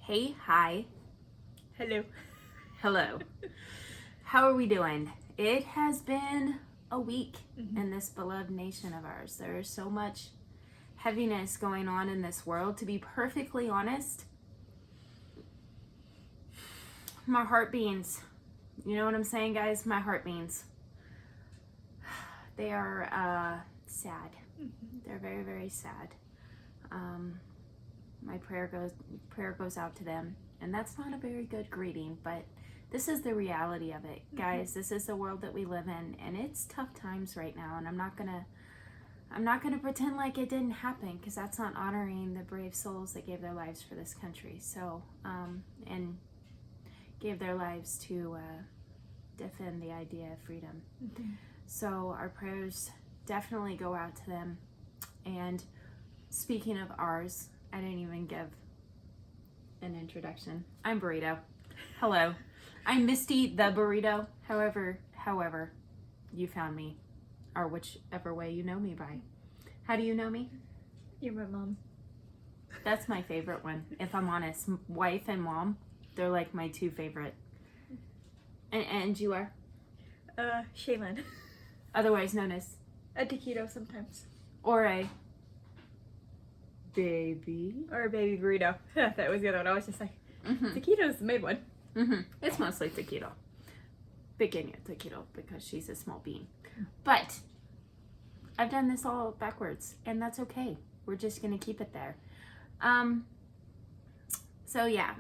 Hey, hi, Hello. hello. How are we doing? It has been a week Mhm. in this beloved nation of ours. There is so much heaviness going on in this world. To be perfectly honest, my heart beans. You know what I'm saying, guys? My heart beans. They are sad. They're very, very sad. My prayer goes out to them, and that's not a very good greeting, but this is the reality of it, guys. This is the world that we live in, and it's tough times right now. And I'm not gonna pretend like it didn't happen, because that's not honoring the brave souls that gave their lives for this country. So, and gave their lives to defend the idea of freedom. So our prayers definitely go out to them. And speaking of ours, I didn't even give an introduction. I'm Burrito. Hello. I'm Misty the Burrito. However you found me, or whichever way you know me by. How do you know me? You're my mom. That's my favorite one. If I'm honest, wife and mom, they're like my two favorite. And you are? Shaylin. Otherwise known as? A taquito sometimes. Or a baby? Or a baby burrito. That was the other one. I was just like, taquito's the main one. It's mostly taquito. Pequeño taquito, because she's a small bean. But I've done this all backwards, and that's okay. We're just gonna keep it there. So yeah,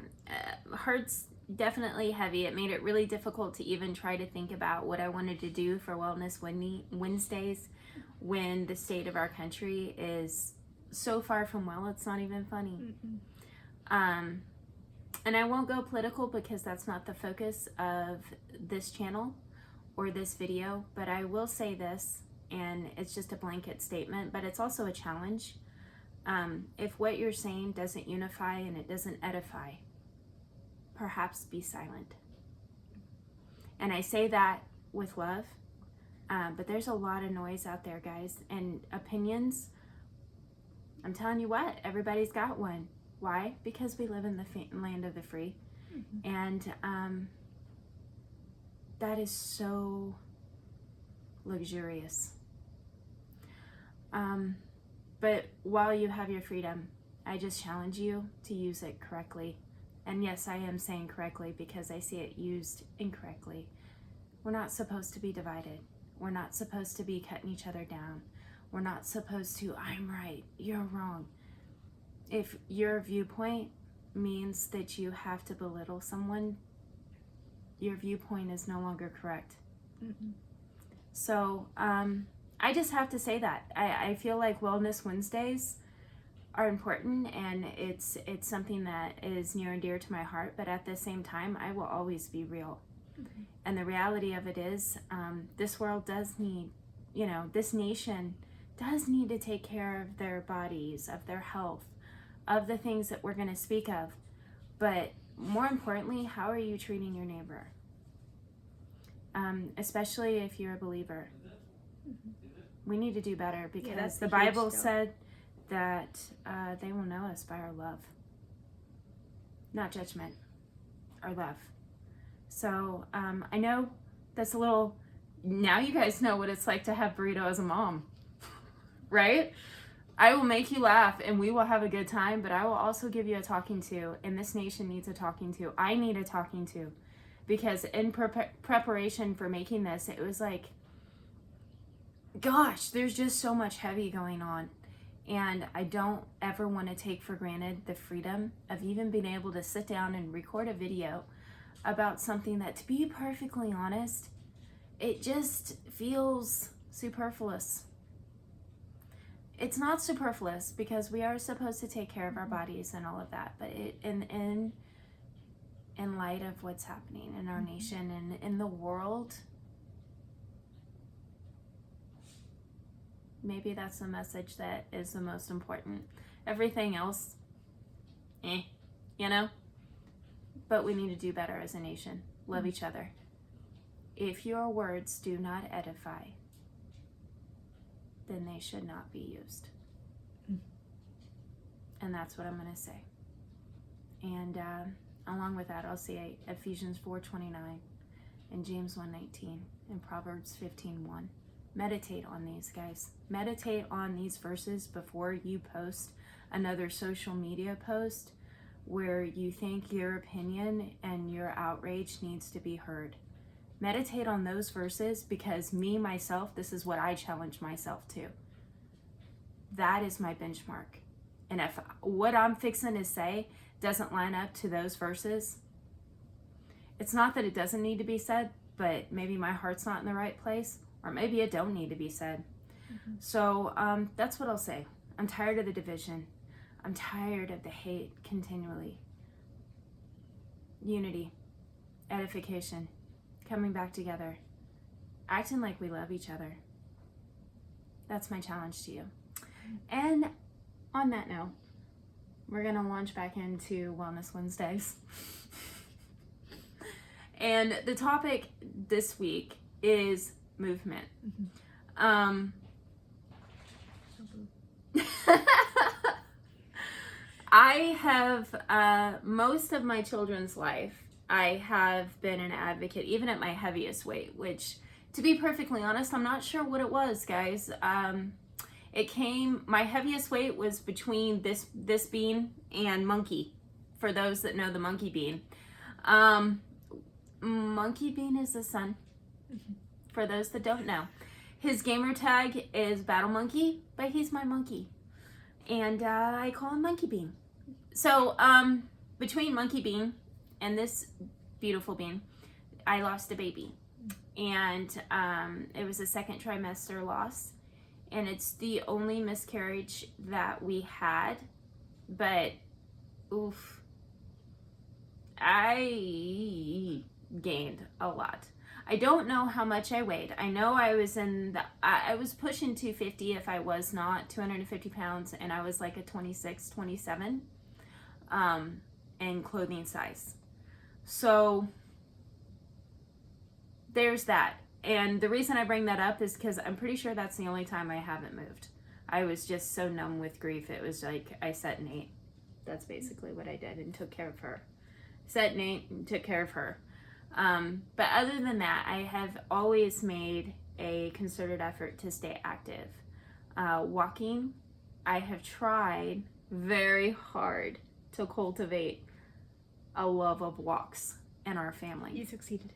heart's definitely heavy. It made it really difficult to even try to think about what I wanted to do for Wellness Wednesdays when the state of our country is so far from well, it's not even funny. And I won't go political because that's not the focus of this channel or this video, but I will say this, and it's just a blanket statement, but it's also a challenge. If what you're saying doesn't unify and it doesn't edify, perhaps be silent. And I say that with love, but there's a lot of noise out there, guys, and opinions. I'm telling you what, everybody's got one. Why? Because we live in the land of the free. And that is so luxurious. But while you have your freedom, I just challenge you to use it correctly. And yes, I am saying correctly because I see it used incorrectly. We're not supposed to be divided. We're not supposed to be cutting each other down. We're not supposed to, I'm right, you're wrong. If your viewpoint means that you have to belittle someone, your viewpoint is no longer correct. So I just have to say that. I feel like Wellness Wednesdays are important, and it's something that is near and dear to my heart, but at the same time, I will always be real. And the reality of it is, this world does need, this nation does need to take care of their bodies, of their health, of the things that we're going to speak of. But more importantly, how are you treating your neighbor? Especially if you're a believer. We need to do better, because the Bible said that they will know us by our love. Not judgment, our love. So I know that's a little, now you guys know what it's like to have Burrito as a mom, right? I will make you laugh and we will have a good time, but I will also give you a talking to, and this nation needs a talking to. I need a talking to, because in preparation for making this, it was like, gosh, there's just so much heavy going on. And I don't ever want to take for granted the freedom of even being able to sit down and record a video about something that, to be perfectly honest, it just feels superfluous. It's not superfluous, because we are supposed to take care of our bodies and all of that, but in light of what's happening in our nation and in the world, maybe that's the message that is the most important. Everything else, but we need to do better as a nation. Love each other. If your words do not edify, then they should not be used. And that's what I'm going to say. And along with that, I'll say Ephesians 4:29 and James 1:19 and Proverbs 15:1. Meditate on these, guys. Meditate on these verses before you post another social media post where you think your opinion and your outrage needs to be heard. Meditate on those verses, because myself, this is what I challenge myself to. That is my benchmark. And if what I'm fixing to say doesn't line up to those verses, it's not that it doesn't need to be said, but maybe my heart's not in the right place, or maybe it don't need to be said. Mm-hmm. So that's what I'll say. I'm tired of the division. I'm tired of the hate continually. Unity, edification, coming back together, acting like we love each other. That's my challenge to you. And on that note, we're going to launch back into Wellness Wednesdays. And the topic this week is movement. Mm-hmm. I have, most of my children's life, I have been an advocate, even at my heaviest weight, which, to be perfectly honest, I'm not sure what it was, guys. My heaviest weight was between this bean and Monkey, for those that know the Monkey Bean. Monkey Bean is the son, for those that don't know. His gamer tag is Battle Monkey, but he's my monkey. And I call him Monkey Bean. So between Monkey Bean and this beautiful bean, I lost a baby. And it was a second trimester loss. And it's the only miscarriage that we had. But, oof, I gained a lot. I don't know how much I weighed. I know I was I was pushing 250 if I was not 250 pounds, and I was like a 26, 27 in clothing size. So there's that. And the reason I bring that up is because I'm pretty sure that's the only time I haven't moved. I was just so numb with grief. It was like I sat and ate. That's basically what I did, and took care of her. Sat and ate and took care of her. But other than that, I have always made a concerted effort to stay active. Walking, I have tried very hard to cultivate a love of walks in our family. You succeeded.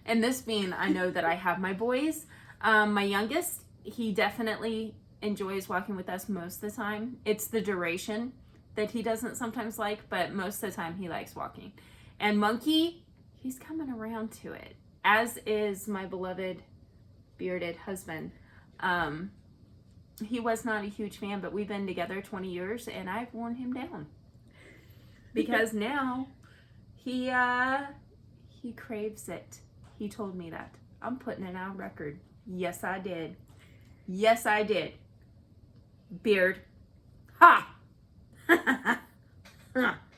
And this being, I know that I have my boys. My youngest, he definitely enjoys walking with us most of the time. It's the duration that he doesn't sometimes like, but most of the time he likes walking. And Monkey, he's coming around to it, as is my beloved bearded husband. He was not a huge fan, but we've been together 20 years, and I've worn him down. Because now he craves it. He told me that. I'm putting it on record. Yes, I did. Yes, I did. Beard. Ha! I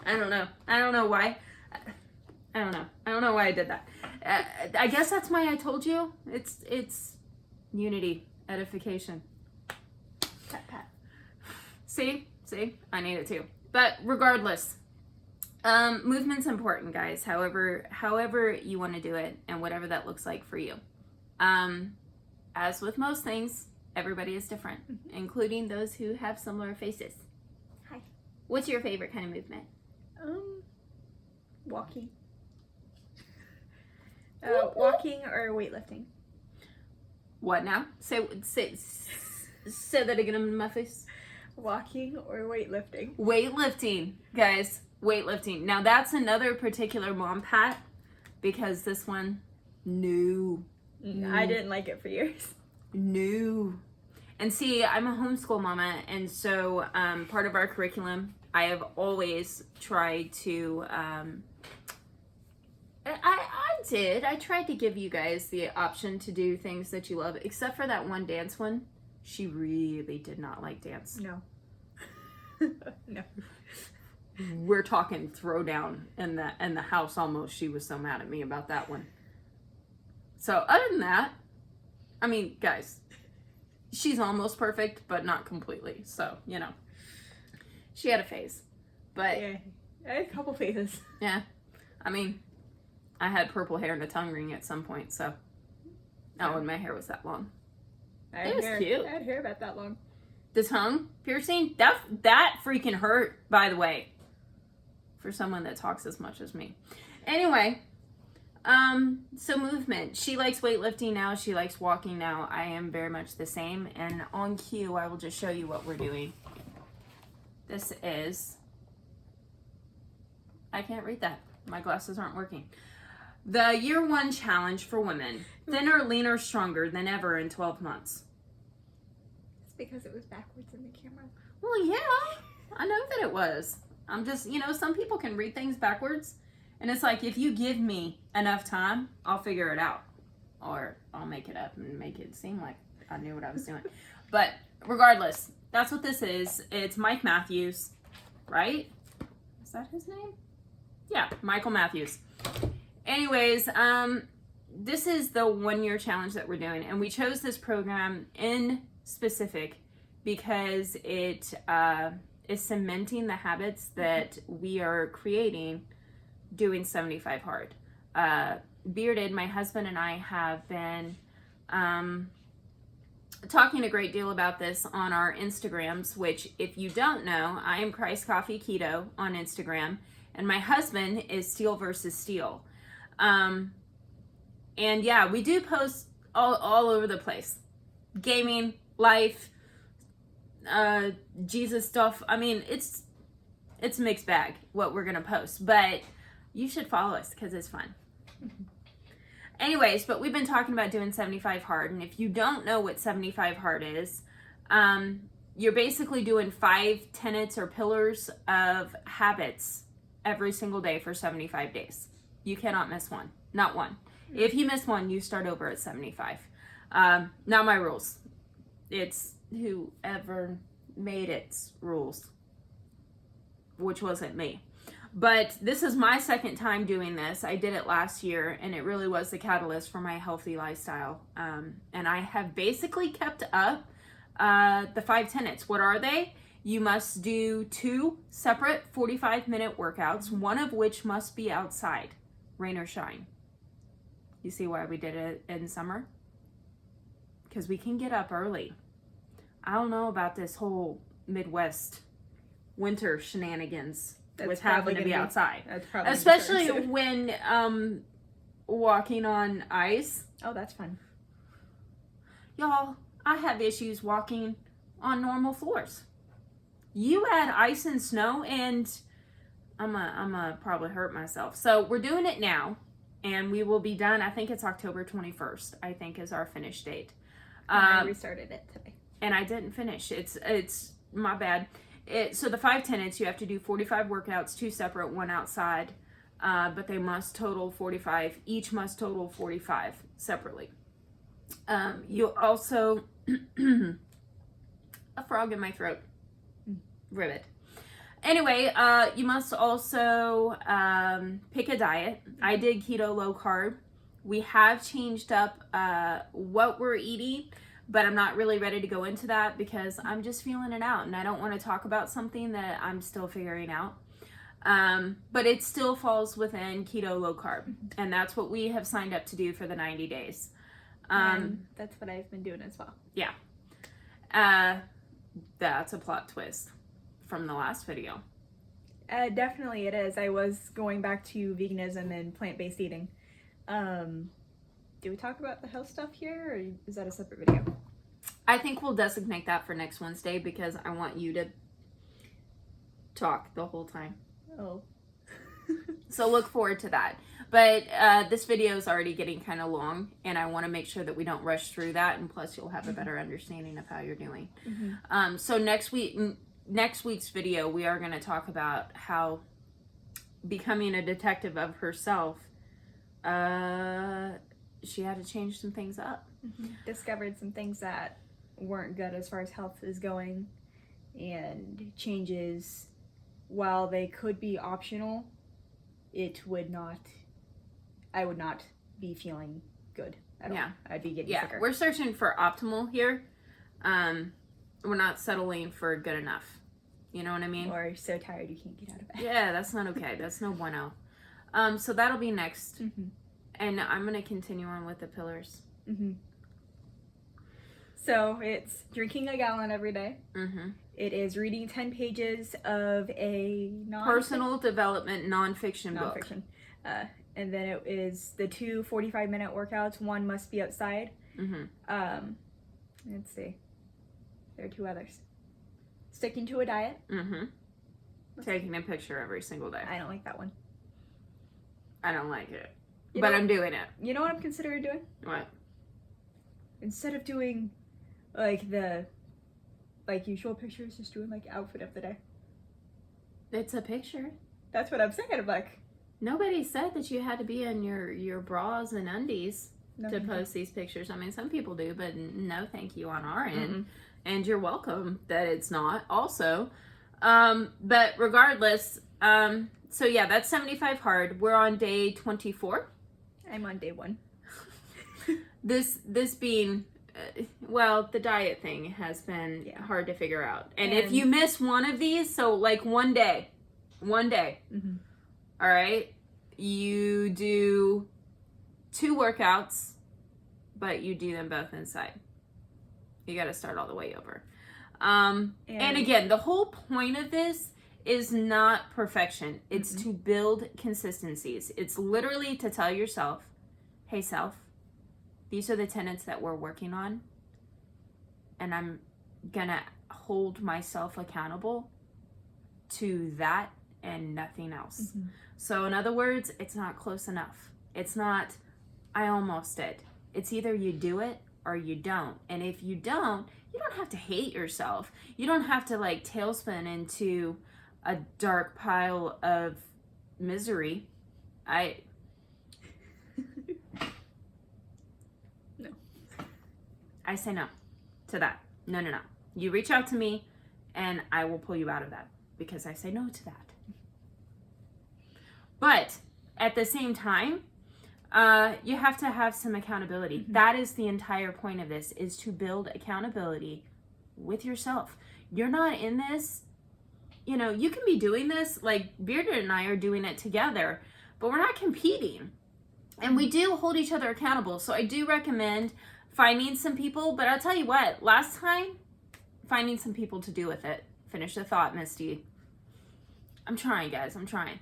don't know. I don't know why. I don't know. I don't know why I did that. I guess that's why I told you. It's unity, edification. Pat, pat. See? I need it too. But regardless, movement's important, guys. However you want to do it, and whatever that looks like for you. As with most things, everybody is different, including those who have similar faces. Hi. What's your favorite kind of movement? Walking. Walking or weightlifting. What now? Say that again in my face. Walking or weightlifting. Weightlifting, guys. Weightlifting. Now that's another particular mom pat, because this one, no. I didn't like it for years. No. And see, I'm a homeschool mama, and so part of our curriculum, I have always tried to, I tried to give you guys the option to do things that you love, except for that one dance one. She really did not like dance. No. No. We're talking throwdown in the house almost. She was so mad at me about that one. So other than that, I mean, guys, she's almost perfect, but not completely. So, you know, she had a phase. But I had a couple phases. Yeah. I mean, I had purple hair and a tongue ring at some point, so. Oh, and my hair was that long. It was cute. I had hair about that long. The tongue piercing, that freaking hurt, by the way. For someone that talks as much as me. Anyway, so movement. She likes weightlifting now. She likes walking now. I am very much the same. And on cue, I will just show you what we're doing. This is, I can't read that. My glasses aren't working. The year 1 challenge for women. Thinner, leaner, stronger than ever in 12 months. It's because it was backwards in the camera. Well, yeah, I know that it was. I'm just, some people can read things backwards. And it's like, if you give me enough time, I'll figure it out. Or I'll make it up and make it seem like I knew what I was doing. But regardless, that's what this is. It's Mike Matthews, right? Is that his name? Yeah, Michael Matthews. Anyways, this is the 1-year challenge that we're doing. And we chose this program in specific because it is cementing the habits that we are creating doing 75 hard. Bearded, my husband and I have been talking a great deal about this on our Instagrams, which if you don't know, I am Christ Coffee Keto on Instagram, and my husband is Steel versus Steel. And yeah, we do post all over the place. Gaming, life, Jesus stuff. I mean, it's a mixed bag what we're gonna post, but you should follow us because it's fun. Anyways, but we've been talking about doing 75 hard, and if you don't know what 75 hard is, you're basically doing 5 tenets or pillars of habits every single day for 75 days. You cannot miss one, not one. If you miss one, you start over at 75. Not my rules. It's whoever made its rules, which wasn't me. But this is my second time doing this. I did it last year, and it really was the catalyst for my healthy lifestyle. And I have basically kept up the 5 tenets. What are they? You must do 2 separate 45-minute workouts, one of which must be outside, rain or shine. You see why we did it in summer? Because we can get up early. I don't know about this whole Midwest winter shenanigans with having to be outside. Especially when walking on ice. Oh, that's fun. Y'all, I have issues walking on normal floors. You add ice and snow and I'm gonna probably hurt myself. So we're doing it now. And we will be done, I think it's October 21st, I think is our finish date. I restarted it today. And I didn't finish. It's my bad. So the 5 tenets, you have to do 45 workouts, 2 separate, 1 outside. But they must total 45. Each must total 45 separately. You'll also, a frog in my throat. Ribbit. Anyway, you must also pick a diet. I did keto low carb. We have changed up what we're eating, but I'm not really ready to go into that because I'm just feeling it out and I don't want to talk about something that I'm still figuring out. But it still falls within keto low carb, and that's what we have signed up to do for the 90 days. And that's what I've been doing as well. Yeah. That's a plot twist from the last video. Definitely it is. I was going back to veganism and plant-based eating. Do we talk about the health stuff here, or is that a separate video? I think we'll designate that for next Wednesday because I want you to talk the whole time. Oh. So look forward to that. But this video is already getting kind of long, and I want to make sure that we don't rush through that, and plus you'll have a better understanding of how you're doing. So next week's video, we are going to talk about how becoming a detective of herself, she had to change some things up. Discovered some things that weren't good as far as health is going, and changes, while they could be optional, I would not be feeling good at all. I'd be getting sicker. We're searching for optimal here. We're not settling for good enough. You know what I mean? Or you're so tired you can't get out of bed. Yeah, that's not okay. That's no bueno. So that'll be next. Mm-hmm. And I'm going to continue on with the pillars. Mm-hmm. So it's drinking a gallon every day. Mm-hmm. It is reading 10 pages of a personal development nonfiction book. Nonfiction. And then it is the 2 45-minute workouts. One must be outside. Mm-hmm. Let's see. There are 2 others. Sticking to a diet. Mm-hmm. Taking a picture every single day. I don't like that one. I don't like it. You But know- I'm doing it. You know what I'm considering doing? What? Instead of doing like the usual pictures, just doing like outfit of the day. It's a picture. That's what I'm saying. I'm like, Nobody said that you had to be in your bras and undies no, to thank you. post these pictures. I mean, some people do, but no thank you on our end. Mm-mm. And you're welcome that it's not also. But regardless, so yeah, that's 75 hard. We're on day 24. I'm on day 1. This being, well, the diet thing has been hard to figure out. And if you miss one of these, so like one day, Mm-hmm. all right, you do 2 workouts, but you do them both inside. You got to start all the way over. And again, the whole point of this is not perfection. It's to build consistencies. It's literally to tell yourself, hey, self, these are the tenets that we're working on, and I'm gonna hold myself accountable to that and nothing else. Mm-hmm. So in other words, it's not close enough. It's not, I almost did. It's either you do it or you don't. And if you don't, you don't have to hate yourself. You don't have to like tailspin into a dark pile of misery. No. I say no to that. No. You reach out to me and I will pull you out of that because I say no to that. But at the same time, you have to have some accountability. Mm-hmm. That is the entire point of this, is to build accountability with yourself. You're not in this, you know, you can be doing this, like Bearded and I are doing it together, but we're not competing. And we do hold each other accountable. So I do recommend finding some people, but I'll tell you what, last time, finding some people to do with it. Finish the thought, Misty. I'm trying, guys, I'm trying.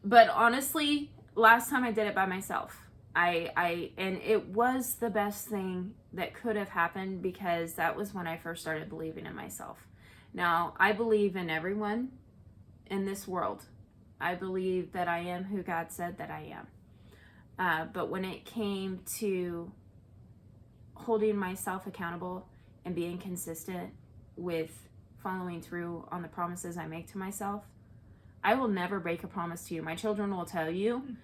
But honestly, last time I did it by myself. And it was the best thing that could have happened because that was when I first started believing in myself. Now, I believe in everyone in this world. I believe that I am who God said that I am. But when it came to holding myself accountable and being consistent with following through on the promises I make to myself, I will never break a promise to you. My children will tell you.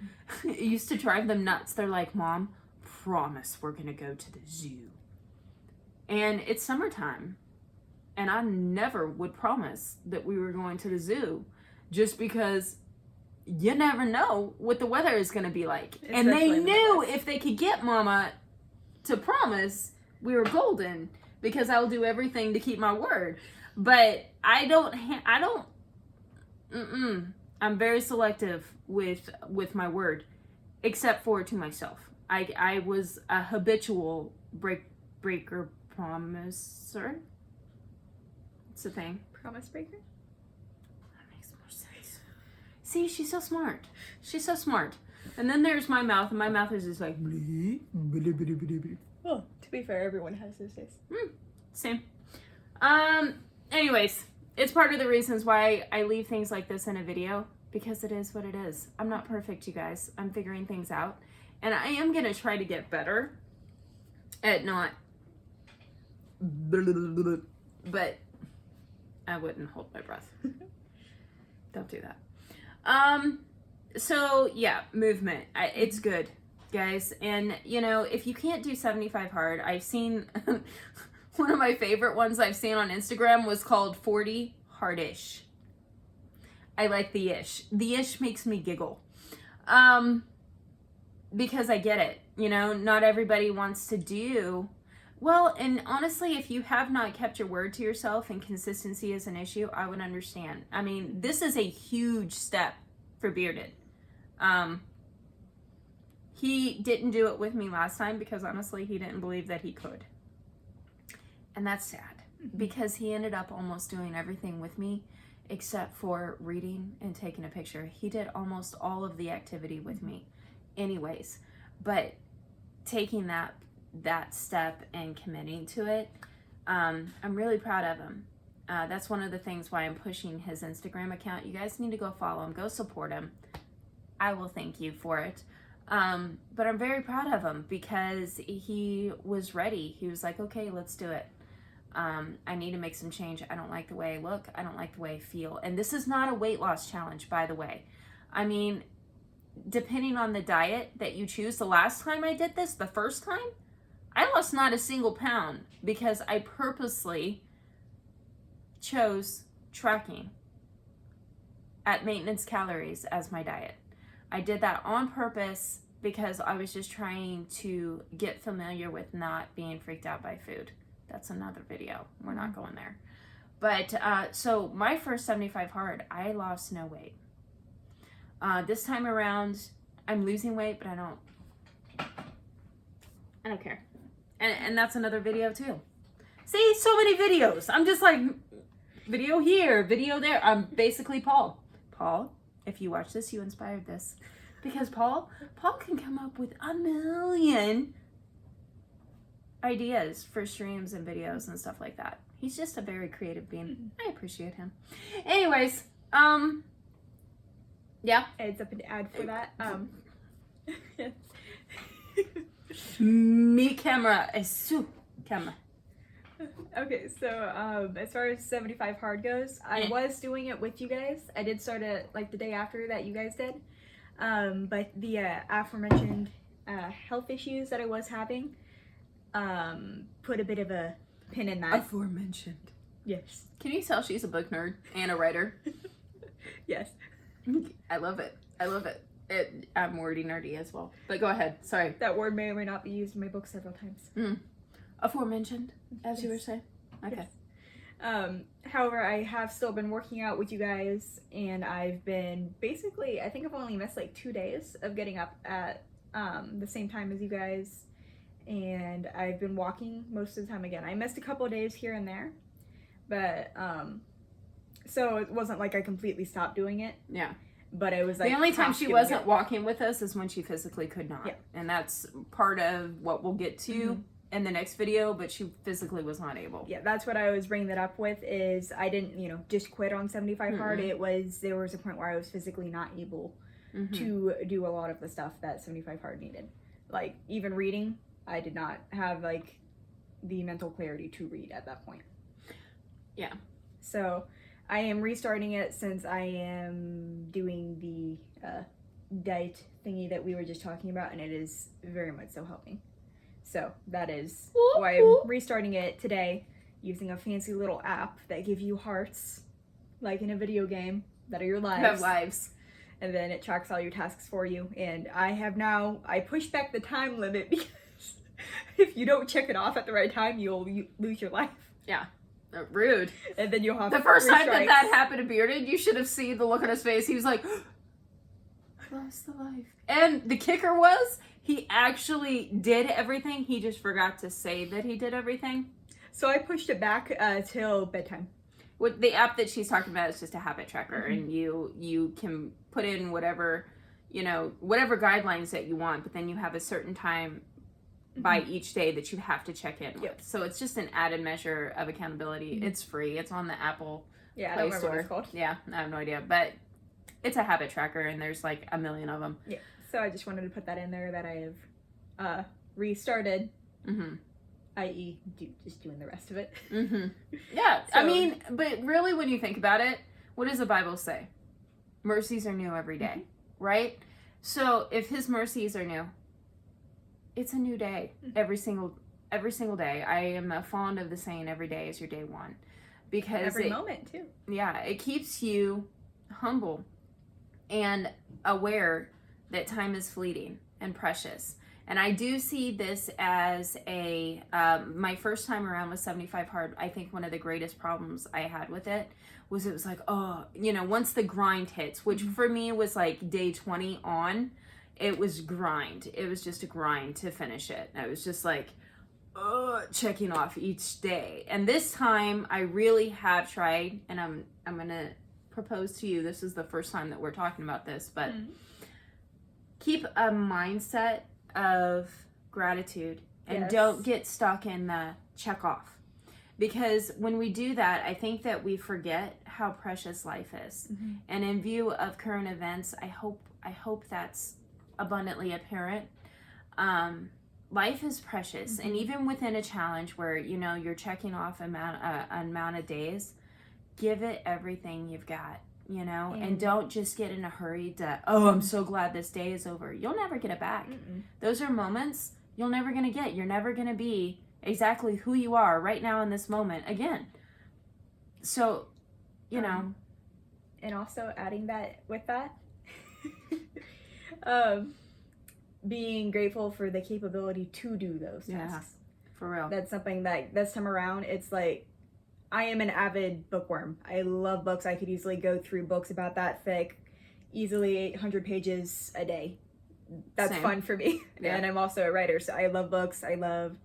It used to drive them nuts. They're like, Mom, promise we're going to go to the zoo. And it's summertime. And I never would promise that we were going to the zoo just because you never know what the weather is going to be like. And they Especially in the knew Midwest. if they could get Mama to promise, we were golden because I'll do everything to keep my word. But I'm very selective with my word, except for to myself. I was a habitual breaker promiser. It's a thing. Promise breaker? That makes more sense. See, she's so smart. She's so smart. And then there's my mouth, and my mouth is just like. Oh, to be fair, everyone has those days. Same. Anyways, it's part of the reasons why I leave things like this in a video, because it is what it is. I'm not perfect, you guys. I'm figuring things out. And I am going to try to get better at not. But I wouldn't hold my breath. Don't do that. So, yeah, movement. It's good, guys. And, you know, if you can't do 75 hard, I've seen... One of my favorite ones I've seen on Instagram was called 40 Hardish. I like the ish. The ish makes me giggle. Because I get it. You know, not everybody wants to do Well, and honestly, if you have not kept your word to yourself and consistency is an issue, I would understand. I mean, this is a huge step for Bearded. He didn't do it with me last time because honestly, he didn't believe that he could. And that's sad because he ended up almost doing everything with me except for reading and taking a picture. He did almost all of the activity with me anyways. But taking that step and committing to it, I'm really proud of him. That's one of the things why I'm pushing his Instagram account. You guys need to go follow him, go support him. I will thank you for it. But I'm very proud of him because he was ready. He was like, okay, let's do it. I need to make some change. I don't like the way I look. I don't like the way I feel. And this is not a weight loss challenge, by the way. I mean, depending on the diet that you choose, the last time I did this, the first time, I lost not a single pound because I purposely chose tracking at maintenance calories as my diet. I did that on purpose because I was just trying to get familiar with not being freaked out by food. That's another video. We're not going there. But so my first 75 hard, I lost no weight. This time around, I'm losing weight, but I don't care. And that's another video too. See, so many videos. I'm just like, video here, video there. I'm basically Paul. Paul, if you watch this, you inspired this. Because Paul can come up with a million ideas for streams and videos and stuff like that. He's just a very creative being. I appreciate him. Anyways, yeah. It's up an ad for that. Me camera is su camera. Okay, so as far as 75 hard goes, I was doing it with you guys. I did start it like the day after that you guys did. But the aforementioned health issues that I was having put a bit of a pin in that. Aforementioned. Yes. Can you tell she's a book nerd and a writer? Yes. I love it. I love it. I'm wordy nerdy as well. But go ahead. Sorry. That word may or may not be used in my book several times. Aforementioned, as you were saying. Okay. Yes. However, I have still been working out with you guys, and I've been basically, I think I've only missed like 2 days of getting up at the same time as you guys, and I've been walking most of the time again. I missed a couple of days here and there, but so it wasn't like I completely stopped doing it. Yeah. But it was like the only time she wasn't walking with us is when she physically could not. Yeah. And that's part of what we'll get to in the next video, but she physically was not able. Yeah, that's what I was bringing that up with, is I didn't, just quit on 75 hard. There was a point where I was physically not able to do a lot of the stuff that 75 hard needed. Like, even reading, I did not have, like, the mental clarity to read at that point. Yeah. So I am restarting it since I am doing the diet thingy that we were just talking about, and it is very much so helping. So that is why I'm restarting it today, using a fancy little app that gives you hearts, like in a video game, that are your lives. You have lives. And then it tracks all your tasks for you. And I pushed back the time limit because if you don't check it off at the right time, you'll lose your life. Yeah. Rude. And then you'll have the first time that happened to Bearded, you should have seen the look on his face. He was like, I lost the life. And the kicker was, he actually did everything. He just forgot to say that he did everything. So I pushed it back till bedtime. With the app that she's talking about is just a habit tracker, and you can put in whatever guidelines that you want, but then you have a certain time by each day that you have to check in with. So it's just an added measure of accountability. It's free. It's on the Apple I don't Play remember Store. what it's called. Yeah, I have no idea, but it's a habit tracker, and there's like a million of them. Yeah. So I just wanted to put that in there that I have restarted, i.e. just doing the rest of it. Yeah, So, I mean, but really when you think about it, what does the Bible say? Mercies are new every day, right? So if his mercies are new, it's a new day every single day. I am fond of the saying, every day is your day one. Because every moment too. Yeah, it keeps you humble and aware that time is fleeting and precious. And I do see this as a, my first time around with 75 hard, I think one of the greatest problems I had with it was like, oh, you know, once the grind hits, which for me was like day 20 on, it was grind. It was just a grind to finish it. I was just like, checking off each day. And this time I really have tried, and I'm going to propose to you, this is the first time that we're talking about this, but keep a mindset of gratitude and don't get stuck in the check off. Because when we do that, I think that we forget how precious life is. And in view of current events, I hope that's abundantly apparent. Life is precious, and even within a challenge where, you know, you're checking off amount of days, give it everything you've got, you know, and don't just get in a hurry to, oh, I'm so glad this day is over. You'll never get it back. Those are moments you're never going to get. You're never going to be exactly who you are right now in this moment again. So, you know. And also adding that with that, being grateful for the capability to do those tasks. Yeah, for real. That's something that this time around, it's like, I am an avid bookworm. I love books. I could easily go through books about that thick, easily 800 pages a day. That's Same. fun for me. Yeah. And I'm also a writer, so I love books. I love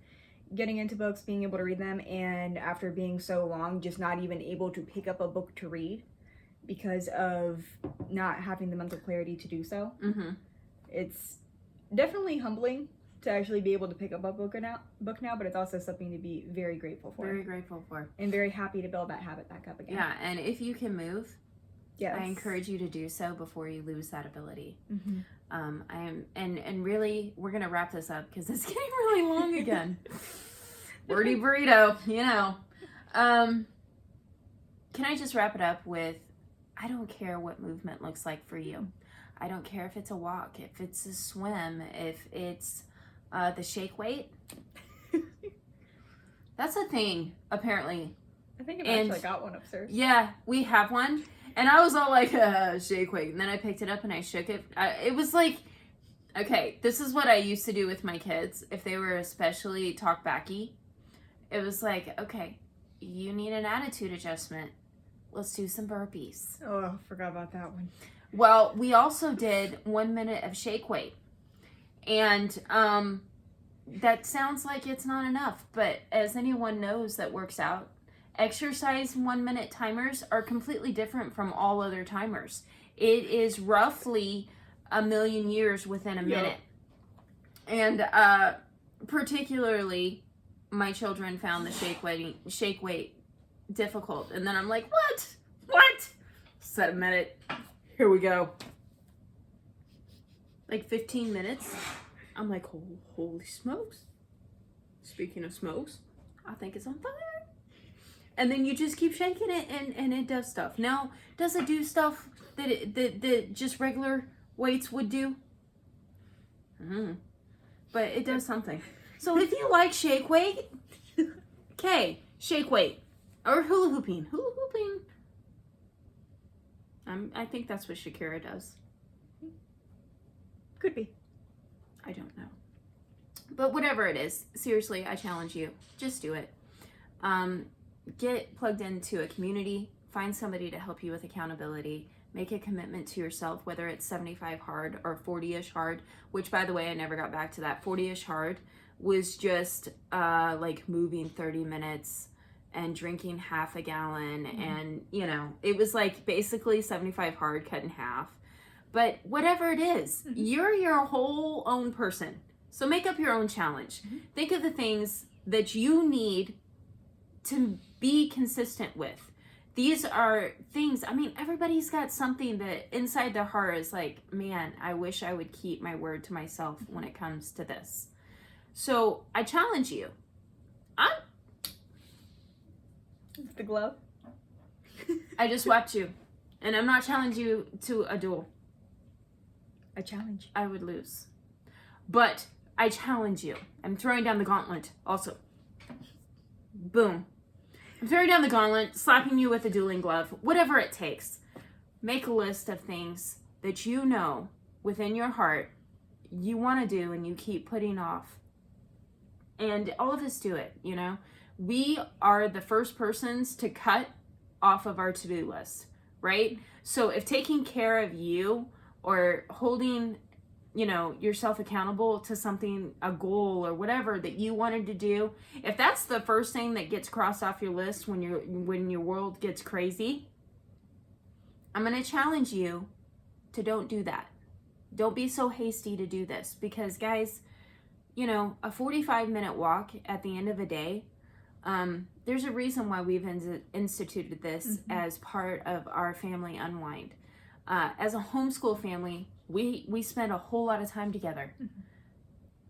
getting into books, being able to read them, and after being so long, just not even able to pick up a book to read because of not having the mental clarity to do so. It's definitely humbling to actually be able to pick up a book now, but it's also something to be very grateful for. Very grateful for. And very happy to build that habit back up again. Yeah, and if you can move, yes. I encourage you to do so before you lose that ability. I am, and really, we're gonna wrap this up because it's getting really long again. Wordy burrito, you know. Can I just wrap it up with, I don't care what movement looks like for you. I don't care if it's a walk, if it's a swim, if it's the shake weight. That's a thing, apparently. I think I've actually got one upstairs. Yeah, we have one. And I was all like, shake weight. And then I picked it up and I shook it. It was like, okay, this is what I used to do with my kids. If they were especially talk-backy, it was like, okay, you need an attitude adjustment. Let's do some burpees. Oh, I forgot about that one. Well, we also did 1 minute of shake weight. And that sounds like it's not enough. But as anyone knows that works out, exercise 1 minute timers are completely different from all other timers. It is roughly 1 million years within a minute. And particularly, my children found the shake weight difficult. And then I'm like, what? Set a minute. Here we go. Like 15 minutes. I'm like, holy smokes. Speaking of smokes, I think it's on fire. And then you just keep shaking it and it does stuff. Now, does it do stuff that just regular weights would do? But it does something. So if you like shake weight, okay, shake weight. Or hula hooping. I think that's what Shakira does. Could be. I don't know. But whatever it is, seriously, I challenge you. Just do it. Get plugged into a community. Find somebody to help you with accountability. Make a commitment to yourself, whether it's 75 hard or 40-ish hard, which, by the way, I never got back to that. 40-ish hard was just like moving 30 minutes and drinking half a gallon. And, you know, it was like basically 75 hard cut in half. But whatever it is, you're your whole own person. So make up your own challenge. Think of the things that you need to be consistent with. These are things, I mean, everybody's got something that inside their heart is like, man, I wish I would keep my word to myself when it comes to this. So I challenge you. The glove? I just swept you. And I'm not challenging you to a duel. A challenge. I would lose. But I challenge you. I'm throwing down the gauntlet also. Boom. I'm throwing down the gauntlet, slapping you with a dueling glove, whatever it takes. Make a list of things that you know within your heart you want to do and you keep putting off. And all of us do it, you know. We are the first persons to cut off of our to-do list, right? So if taking care of you or holding, you know, yourself accountable to something, a goal or whatever that you wanted to do, if that's the first thing that gets crossed off your list when your world gets crazy, I'm going to challenge you to don't do that. Don't be so hasty to do this, because guys, you know, a 45-minute walk at the end of a day, there's a reason why we've instituted this as part of our family unwind. As a homeschool family, we spend a whole lot of time together,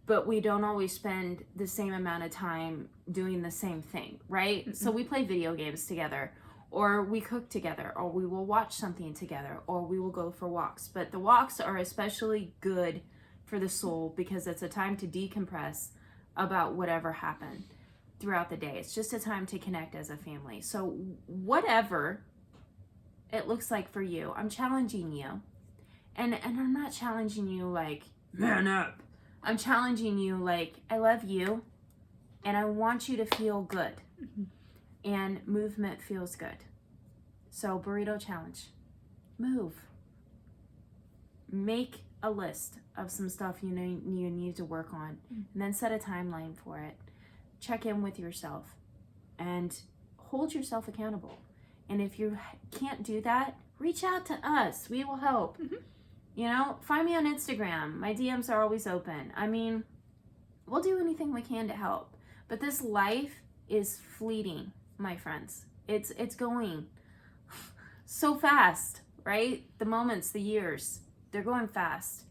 but we don't always spend the same amount of time doing the same thing, right? So we play video games together, or we cook together, or we will watch something together, or we will go for walks. But the walks are especially good for the soul because it's a time to decompress about whatever happened throughout the day. It's just a time to connect as a family. So whatever it looks like for you, I'm challenging you. And I'm not challenging you like, man up. I'm challenging you like, I love you and I want you to feel good. And movement feels good. So burrito challenge. Move. Make a list of some stuff you need to work on, and then set a timeline for it. Check in with yourself and hold yourself accountable. And if you can't do that, reach out to us. We will help. You know, find me on Instagram. My DMs are always open. I mean, we'll do anything we can to help. But this life is fleeting, my friends. It's going so fast, right? The moments, the years, they're going fast.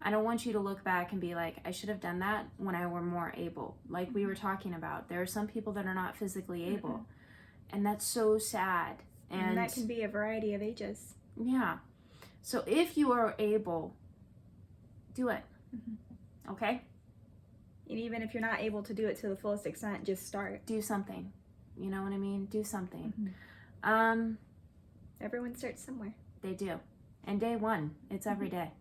I don't want you to look back and be like, I should have done that when I were more able. Like we were talking about, there are some people that are not physically able. And that's so sad. And that can be a variety of ages. Yeah. So if you are able, do it. Okay? And even if you're not able to do it to the fullest extent, just start. Do something. You know what I mean? Do something. Everyone starts somewhere. They do. And day one, it's every day.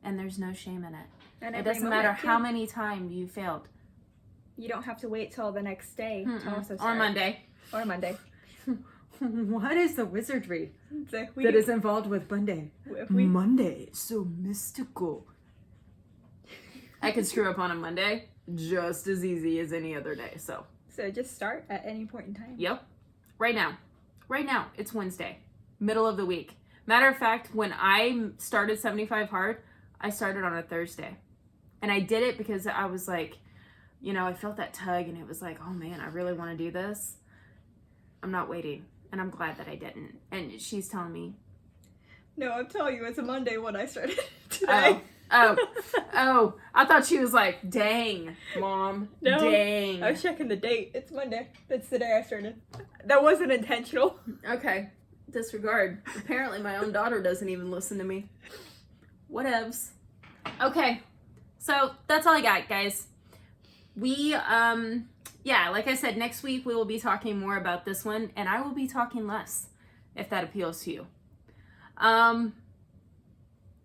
And there's no shame in it. And it doesn't matter how many times you failed. You don't have to wait till the next day to also start. Or Monday. Or Monday. What is the wizardry that is involved with Monday? Monday, so mystical. I can screw up on a Monday just as easy as any other day. So just start at any point in time. Yep. Right now, it's Wednesday, middle of the week. Matter of fact, when I started 75 Hard, I started on a Thursday. And I did it because I was like, you know, I felt that tug and it was like, oh man, I really want to do this. I'm not waiting. And I'm glad that I didn't. And she's telling me. No, I'm telling you, it's a Monday when I started today. Oh, I thought she was like, dang, Mom, no, dang. I was checking the date. It's Monday. That's the day I started. That wasn't intentional. Okay, disregard. Apparently my own daughter doesn't even listen to me. Whatevs. Okay, so that's all I got, guys. We, yeah, like I said, next week we will be talking more about this one, and I will be talking less, if that appeals to you.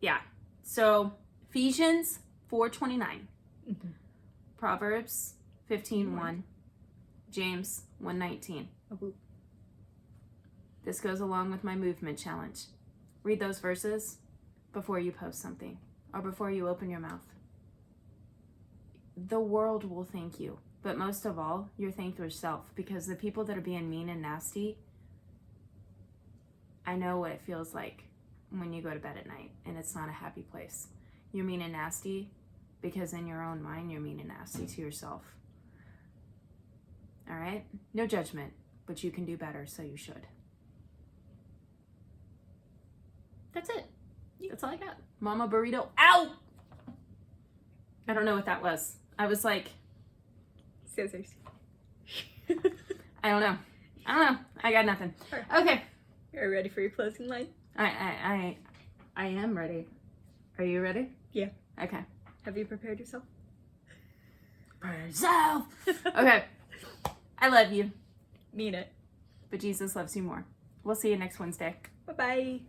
Yeah, so Ephesians 4:29, Proverbs 15:1, James 1:19. This goes along with my movement challenge. Read those verses before you post something or before you open your mouth. The world will thank you, but most of all, you're thank yourself, because the people that are being mean and nasty, I know what it feels like when you go to bed at night and it's not a happy place. You're mean and nasty because in your own mind, you're mean and nasty to yourself. All right? No judgment, but you can do better, so you should. That's it. That's all I got. Mama burrito. Ow! I don't know what that was. I was like... Scissors. I don't know. I got nothing. Okay. Are you ready for your closing line? I am ready. Are you ready? Yeah. Okay. Have you prepared yourself? Prepare yourself! Okay. I love you. Mean it. But Jesus loves you more. We'll see you next Wednesday. Bye-bye.